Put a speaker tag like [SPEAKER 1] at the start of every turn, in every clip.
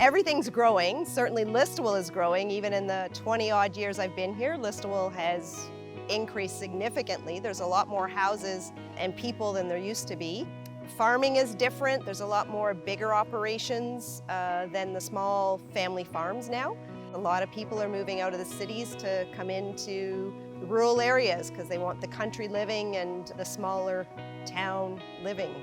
[SPEAKER 1] Everything's growing. Certainly Listowel is growing. Even in the 20 odd years I've been here, Listowel has increased significantly. There's a lot more houses and people than there used to be. Farming is different. There's a lot more bigger operations than the small family farms now. A lot of people are moving out of the cities to come into the rural areas because they want the country living and the smaller town living.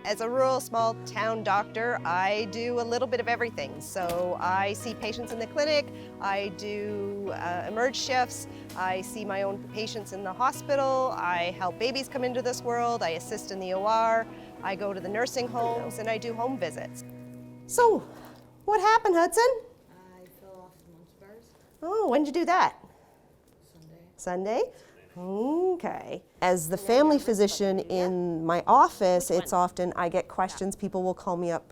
[SPEAKER 1] As a rural small town doctor, I do a little bit of everything. So I see patients in the clinic, I do emerge shifts, I see my own patients in the hospital, I help babies come into this world, I assist in the OR, I go to the nursing homes, and I do home visits. So, what happened, Hudson?
[SPEAKER 2] I fell off the monkey bars.
[SPEAKER 1] Oh, when did you do that?
[SPEAKER 2] Sunday.
[SPEAKER 1] Sunday? Okay. As the family physician in my office, it's often I get questions. People will call me up,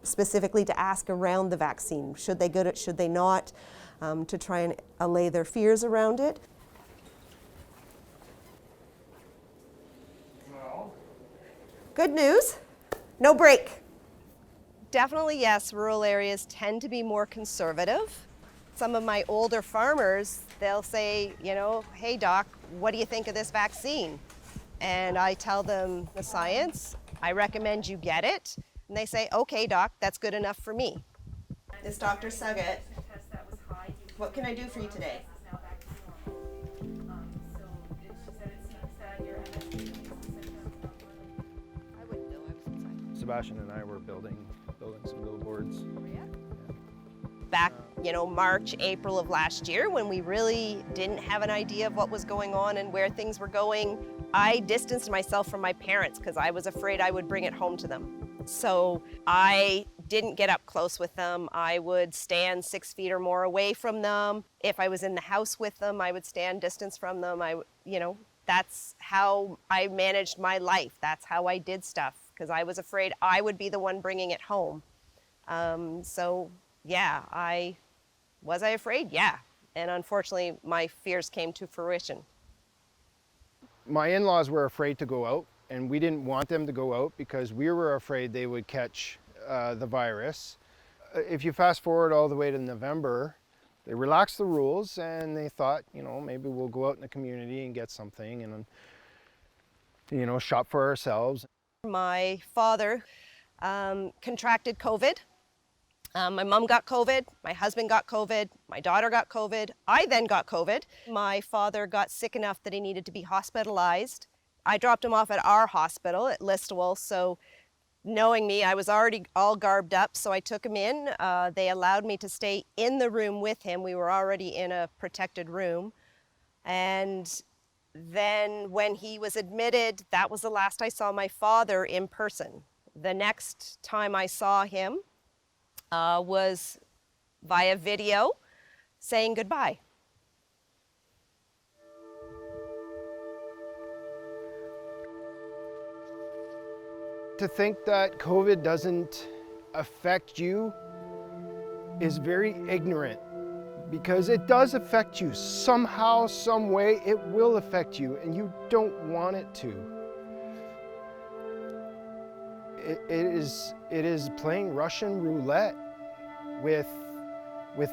[SPEAKER 1] specifically to ask around the vaccine. Should they get it? Should they not? To try and allay their fears around it. Good news. No break. Definitely, yes. Rural areas tend to be more conservative. Some of my older farmers, they'll say, hey doc, what do you think of this vaccine? And I tell them the science, I recommend you get it. And they say, okay doc, that's good enough for me. This Dr. Suggitt. What can I do for you today? I wouldn't know, I was inside.
[SPEAKER 3] Sebastian and I were building some billboards.
[SPEAKER 1] Back, March, April of last year, when we really didn't have an idea of what was going on and where things were going, I distanced myself from my parents because I was afraid I would bring it home to them. So I didn't get up close with them. I would stand 6 feet or more away from them. If I was in the house with them, I would stand distance from them. That's how I managed my life. That's how I did stuff because I was afraid I would be the one bringing it home. Yeah, was I afraid? Yeah. And unfortunately, my fears came to fruition.
[SPEAKER 3] My in-laws were afraid to go out, and we didn't want them to go out because we were afraid they would catch the virus. If you fast forward all the way to November, they relaxed the rules and they thought, maybe we'll go out in the community and get something and, shop for ourselves.
[SPEAKER 1] My father contracted COVID. My mom got COVID, my husband got COVID, my daughter got COVID, I then got COVID. My father got sick enough that he needed to be hospitalized. I dropped him off at our hospital at Listowel, so knowing me, I was already all garbed up, so I took him in. They allowed me to stay in the room with him. We were already in a protected room. And then when he was admitted, that was the last I saw my father in person. The next time I saw him, was via video saying goodbye.
[SPEAKER 3] To think that COVID doesn't affect you is very ignorant because it does affect you. Somehow, some way, it will affect you and you don't want it to. It is playing Russian roulette with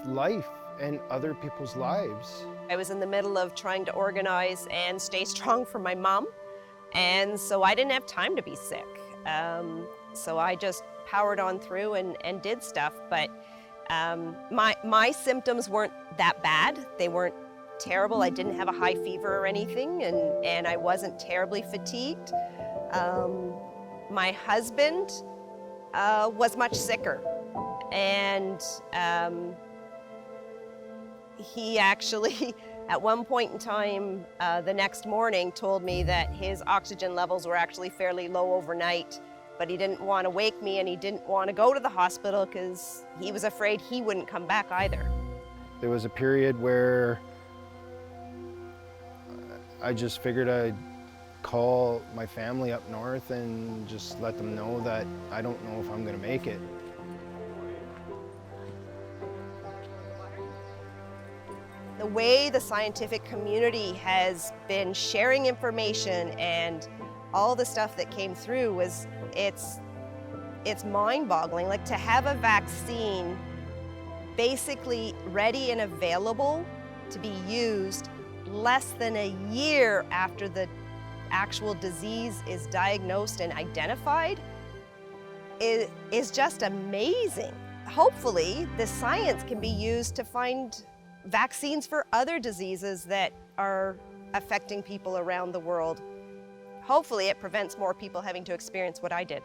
[SPEAKER 3] life and other people's lives.
[SPEAKER 1] I was in the middle of trying to organize and stay strong for my mom, and so I didn't have time to be sick. So I just powered on through and did stuff, but my symptoms weren't that bad. They weren't terrible. I didn't have a high fever or anything, and I wasn't terribly fatigued. My husband was much sicker, and he actually, at one point in time, the next morning, told me that his oxygen levels were actually fairly low overnight, but he didn't want to wake me and he didn't want to go to the hospital because he was afraid he wouldn't come back either.
[SPEAKER 3] There was a period where I just figured I'd call my family up north and just let them know that I don't know if I'm going to make it.
[SPEAKER 1] The way the scientific community has been sharing information and all the stuff that came through was, it's It's mind-boggling. Like, to have a vaccine basically ready and available to be used less than a year after the actual disease is diagnosed and identified is just amazing. Hopefully, the science can be used to find vaccines for other diseases that are affecting people around the world. Hopefully, it prevents more people having to experience what I did.